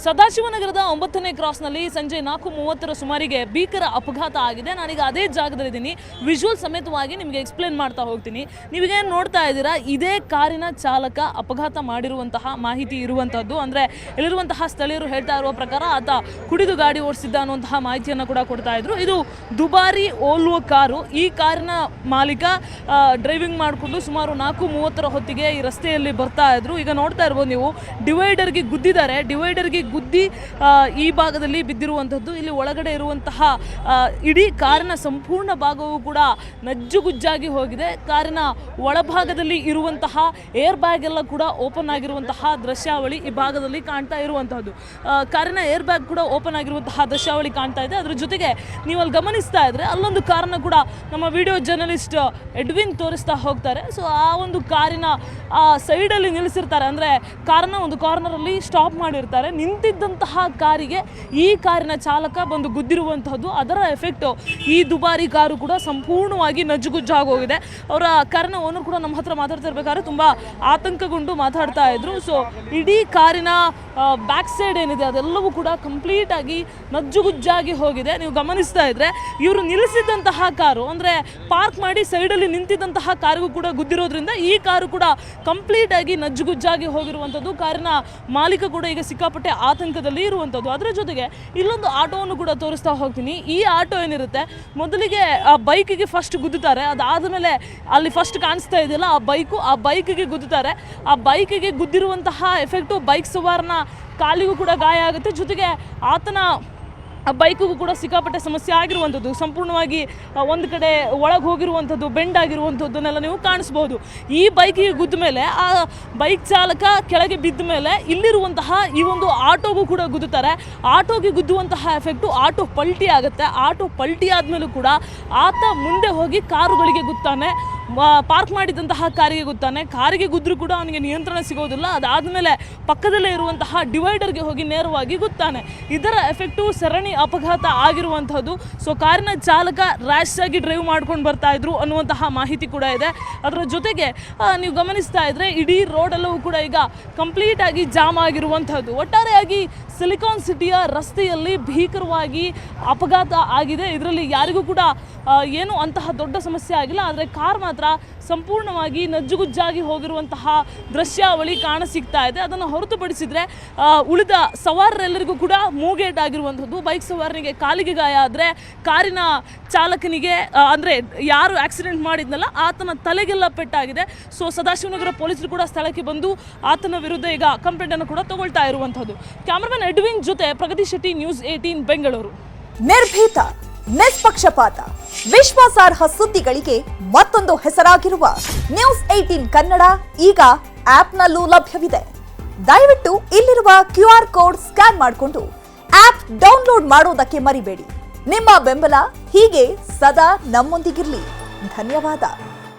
ಸದಾಶಿವನಗರದ 9ನೇ ಕ್ರಾಸ್ನಲ್ಲಿ ಸಂಜೆ 4:30 ಸುಮಾರಿಗೆ ಭೀಕರ ಅಪಘಾತ ಆಗಿದೆ. ನಾನೀಗ ಅದೇ ಜಾಗದಲ್ಲಿದ್ದೀನಿ. ವಿಜುವಲ್ ಸಮೇತವಾಗಿ ನಿಮಗೆ ಎಕ್ಸ್ಪ್ಲೇನ್ ಮಾಡ್ತಾ ಹೋಗ್ತೀನಿ. ನೀವೇನು ನೋಡ್ತಾ ಇದ್ದೀರಾ, ಇದೇ ಕಾರಿನ ಚಾಲಕ ಅಪಘಾತ ಮಾಡಿರುವಂತಹ ಮಾಹಿತಿ ಇರುವಂತಹದ್ದು. ಅಂದರೆ ಇಲ್ಲಿರುವಂತಹ ಸ್ಥಳೀಯರು ಹೇಳ್ತಾ ಇರುವ ಪ್ರಕಾರ ಆತ ಕುಡಿದು ಗಾಡಿ ಓಡಿಸಿದ್ದ ಅನ್ನುವಂತಹ ಮಾಹಿತಿಯನ್ನು ಕೂಡ ಕೊಡ್ತಾ ಇದ್ರು. ಇದು ದುಬಾರಿ ಓಲ್ವೋ ಕಾರು. ಈ ಕಾರಿನ ಮಾಲೀಕ ಡ್ರೈವಿಂಗ್ ಮಾಡಿಕೊಂಡು ಸುಮಾರು 4:30 ಹೊತ್ತಿಗೆ ಈ ರಸ್ತೆಯಲ್ಲಿ ಬರ್ತಾ ಇದ್ರು. ಈಗ ನೋಡ್ತಾ ಇರ್ಬೋದು ನೀವು, ಡಿವೈಡರ್ಗೆ ಗುದ್ದಿದ್ದಾರೆ. ಡಿವೈಡರ್ಗೆ ಗುದ್ದಿ ಈ ಭಾಗದಲ್ಲಿ ಬಿದ್ದಿರುವಂಥದ್ದು. ಇಲ್ಲಿ ಒಳಗಡೆ ಇರುವಂತಹ ಇಡೀ ಕಾರಿನ ಸಂಪೂರ್ಣ ಭಾಗವೂ ಕೂಡ ನಜ್ಜುಗುಜ್ಜಾಗಿ ಹೋಗಿದೆ. ಕಾರಿನ ಒಳಭಾಗದಲ್ಲಿ ಇರುವಂತಹ ಏರ್ ಬ್ಯಾಗ್ ಎಲ್ಲ ಕೂಡ ಓಪನ್ ಆಗಿರುವಂತಹ ದೃಶ್ಯಾವಳಿ ಈ ಭಾಗದಲ್ಲಿ ಕಾಣ್ತಾ ಇರುವಂತಹದ್ದು. ಕಾರಿನ ಏರ್ ಬ್ಯಾಗ್ ಕೂಡ ಓಪನ್ ಆಗಿರುವಂತಹ ದೃಶ್ಯಾವಳಿ ಕಾಣ್ತಾ ಇದೆ. ಅದ್ರ ಜೊತೆಗೆ ನೀವು ಅಲ್ಲಿ ಗಮನಿಸ್ತಾ ಇದ್ರೆ ಅಲ್ಲೊಂದು ಕಾರನ್ನ ಕೂಡ ನಮ್ಮ ವಿಡಿಯೋ ಜರ್ನಲಿಸ್ಟ್ ಎಡ್ವಿನ್ ತೋರಿಸ್ತಾ ಹೋಗ್ತಾರೆ. ಸೊ ಆ ಒಂದು ಕಾರಿನ ಸೈಡಲ್ಲಿ ನಿಲ್ಲಿಸಿರ್ತಾರೆ, ಅಂದರೆ ಕಾರನ್ನ ಒಂದು ಕಾರ್ನರಲ್ಲಿ ಸ್ಟಾಪ್ ಮಾಡಿರ್ತಾರೆ. ನಿಂತಿದ್ದಂತಹ ಕಾರಿಗೆ ಈ ಕಾರಿನ ಚಾಲಕ ಬಂದು ಗುದ್ದಿರುವಂತಹದ್ದು. ಅದರ ಎಫೆಕ್ಟು ಈ ದುಬಾರಿ ಕಾರು ಕೂಡ ಸಂಪೂರ್ಣವಾಗಿ ನಜ್ಜುಗುಜ್ಜಾಗಿ ಹೋಗಿದೆ. ಅವರ ಕಾರಿನ ಓನರ್ ಕೂಡ ನಮ್ಮ ಹತ್ರ ಮಾತಾಡ್ತಾ ಇರಬೇಕಾದ್ರೆ ತುಂಬ ಆತಂಕಗೊಂಡು ಮಾತಾಡ್ತಾ ಇದ್ರು. ಸೊ ಇಡೀ ಕಾರಿನ ಬ್ಯಾಕ್ ಸೈಡ್ ಏನಿದೆ ಅದೆಲ್ಲವೂ ಕೂಡ ಕಂಪ್ಲೀಟ್ ಆಗಿ ನಜ್ಜುಗುಜ್ಜಾಗಿ ಹೋಗಿದೆ. ನೀವು ಗಮನಿಸ್ತಾ ಇದ್ರೆ ಇವರು ನಿಲ್ಲಿಸಿದಂತಹ ಕಾರು, ಅಂದರೆ ಪಾರ್ಕ್ ಮಾಡಿ ಸೈಡಲ್ಲಿ ನಿಂತಿದ್ದಂತಹ ಕಾರಿಗೂ ಕೂಡ ಗುದ್ದಿರೋದ್ರಿಂದ ಈ ಕಾರು ಕೂಡ ಕಂಪ್ಲೀಟ್ ಆಗಿ ನಜ್ಜುಗುಜ್ಜಾಗಿ ಹೋಗಿರುವಂಥದ್ದು. ಕಾರಿನ ಮಾಲೀಕ ಕೂಡ ಈಗ ಸಿಕ್ಕಾಪಟ್ಟೆ ಆತಂಕದಲ್ಲಿ ಇರುವಂಥದ್ದು. ಅದರ ಜೊತೆಗೆ ಇಲ್ಲೊಂದು ಆಟೋವನ್ನು ಕೂಡ ತೋರಿಸ್ತಾ ಹೋಗ್ತೀನಿ. ಈ ಆಟೋ ಏನಿರುತ್ತೆ, ಮೊದಲಿಗೆ ಆ ಬೈಕಿಗೆ ಫಸ್ಟ್ ಗುದ್ದುತ್ತಾರೆ. ಅದಾದಮೇಲೆ ಅಲ್ಲಿ ಫಸ್ಟ್ ಕಾಣಿಸ್ತಾ ಇದೆಯಲ್ಲ ಆ ಬೈಕಿಗೆ ಗುದ್ದುತ್ತಾರೆ. ಆ ಬೈಕಿಗೆ ಗುದ್ದಿರುವಂತಹ ಎಫೆಕ್ಟು ಬೈಕ್ ಸವಾರನ ಕಾಲಿಗೂ ಕೂಡ ಗಾಯ ಆಗುತ್ತೆ. ಜೊತೆಗೆ ಆತನ ಬೈಕಿಗೂ ಕೂಡ ಸಿಕ್ಕಾಪಟ್ಟೆ ಸಮಸ್ಯೆ ಆಗಿರುವಂಥದ್ದು. ಸಂಪೂರ್ಣವಾಗಿ ಒಂದು ಕಡೆ ಒಳಗೆ ಹೋಗಿರುವಂಥದ್ದು, ಬೆಂಡ್ ಆಗಿರುವಂಥದ್ದನ್ನೆಲ್ಲ ನೀವು ಕಾಣಿಸ್ಬೋದು. ಈ ಬೈಕಿಗೆ ಗುದ್ದ ಮೇಲೆ ಆ ಬೈಕ್ ಚಾಲಕ ಕೆಳಗೆ ಬಿದ್ದ ಮೇಲೆ ಇಲ್ಲಿರುವಂತಹ ಈ ಒಂದು ಆಟೋಗೂ ಕೂಡ ಗುದ್ದುತ್ತಾರೆ. ಆಟೋಗೆ ಗುದ್ದುವಂತಹ ಎಫೆಕ್ಟು ಆಟೋ ಪಲ್ಟಿ ಆಗುತ್ತೆ. ಆಟೋ ಪಲ್ಟಿ ಆದಮೇಲೂ ಕೂಡ ಆತ ಮುಂದೆ ಹೋಗಿ ಕಾರುಗಳಿಗೆ ಗುತ್ತಾನೆ, ಪಾರ್ಕ್ ಮಾಡಿದಂತಹ ಕಾರಿಗೆ ಗುತ್ತಾನೆ. ಕಾರಿಗೆ ಗುದ್ದರೂ ಕೂಡ ಅವನಿಗೆ ನಿಯಂತ್ರಣ ಸಿಗೋದಿಲ್ಲ. ಅದಾದಮೇಲೆ ಪಕ್ಕದಲ್ಲೇ ಇರುವಂತಹ ಡಿವೈಡರ್ಗೆ ಹೋಗಿ ನೇರವಾಗಿ ಗುತ್ತಾನೆ. ಇದರ ಎಫೆಕ್ಟು ಸರಣಿ ಅಪಘಾತ ಆಗಿರುವಂಥದ್ದು. ಸೊ ಕಾರಿನ ಚಾಲಕ ರ್ಯಾಶ್ ಆಗಿ ಡ್ರೈವ್ ಮಾಡ್ಕೊಂಡು ಬರ್ತಾ ಇದ್ರು ಅನ್ನುವಂತಹ ಮಾಹಿತಿ ಕೂಡ ಇದೆ. ಅದರ ಜೊತೆಗೆ ನೀವು ಗಮನಿಸ್ತಾ ಇದ್ರೆ ಇಡೀ ರೋಡೆಲ್ಲವೂ ಕೂಡ ಈಗ ಕಂಪ್ಲೀಟ್ ಆಗಿ ಜಾಮ್ ಆಗಿರುವಂಥದ್ದು. ಒಟ್ಟಾರೆಯಾಗಿ ಸಿಲಿಕಾನ್ ಸಿಟಿಯ ರಸ್ತೆಯಲ್ಲಿ ಭೀಕರವಾಗಿ ಅಪಘಾತ ಆಗಿದೆ. ಇದರಲ್ಲಿ ಯಾರಿಗೂ ಕೂಡ ಏನು ಅಂತಹ ದೊಡ್ಡ ಸಮಸ್ಯೆ ಆಗಿಲ್ಲ. ಆದರೆ ಕಾರ್ ಮಾತ್ರ ಸಂಪೂರ್ಣವಾಗಿ ನಜ್ಜುಗುಜ್ಜಾಗಿ ಹೋಗಿರುವಂತಹ ದೃಶ್ಯಾವಳಿ ಕಾಣಸಿಗ್ತಾ ಇದೆ. ಅದನ್ನು ಹೊರತುಪಡಿಸಿದರೆ ಉಳಿದ ಸವಾರರೆಲ್ಲರಿಗೂ ಕೂಡ ಮೂಗೇಟ್ ಆಗಿರುವಂಥದ್ದು. ಬೈಕ್ ಸವಾರನಿಗೆ ಕಾಲಿಗೆ ಗಾಯ ಆದರೆ ಕಾರಿನ ಚಾಲಕನಿಗೆ, ಅಂದರೆ ಯಾರು ಆಕ್ಸಿಡೆಂಟ್ ಮಾಡಿದ್ನಲ್ಲ ಆತನ ತಲೆಗೆಲ್ಲ ಪೆಟ್ಟಾಗಿದೆ. ಸೊ ಸದಾಶಿವನಗರ ಪೊಲೀಸರು ಕೂಡ ಸ್ಥಳಕ್ಕೆ ಬಂದು ಆತನ ವಿರುದ್ಧ ಈಗ ಕಂಪ್ಲೇಂಟನ್ನು ಕೂಡ ತಗೊಳ್ತಾ ಇರುವಂಥದ್ದು. ಕ್ಯಾಮರಾಮನ್ ಎಡ್ವಿನ್ ಜೊತೆ ಪ್ರಗತಿ ಶೆಟ್ಟಿ, ನ್ಯೂಸ್ 18 ಬೆಂಗಳೂರು. ನಿರ್ಭೀತ, ನಿಷ್ಪಕ್ಷಪಾತ, ವಿಶ್ವಾಸಾರ್ಹ ಸುದ್ದಿಗಳಿಗೆ ಮತ್ತೊಂದು ಹೆಸರಾಗಿರುವ ನ್ಯೂಸ್ 18 ಕನ್ನಡ ಈಗ ಆಪ್ನಲ್ಲೂ ಲಭ್ಯವಿದೆ. ದಯವಿಟ್ಟು ಇಲ್ಲಿರುವ QR ಕೋಡ್ ಸ್ಕ್ಯಾನ್ ಮಾಡಿಕೊಂಡು ಆಪ್ ಡೌನ್ಲೋಡ್ ಮಾಡೋದಕ್ಕೆ ಮರಿಬೇಡಿ. ನಿಮ್ಮ ಬೆಂಬಲ ಹೀಗೆ ಸದಾ ನಮ್ಮೊಂದಿಗಿರಲಿ. ಧನ್ಯವಾದ.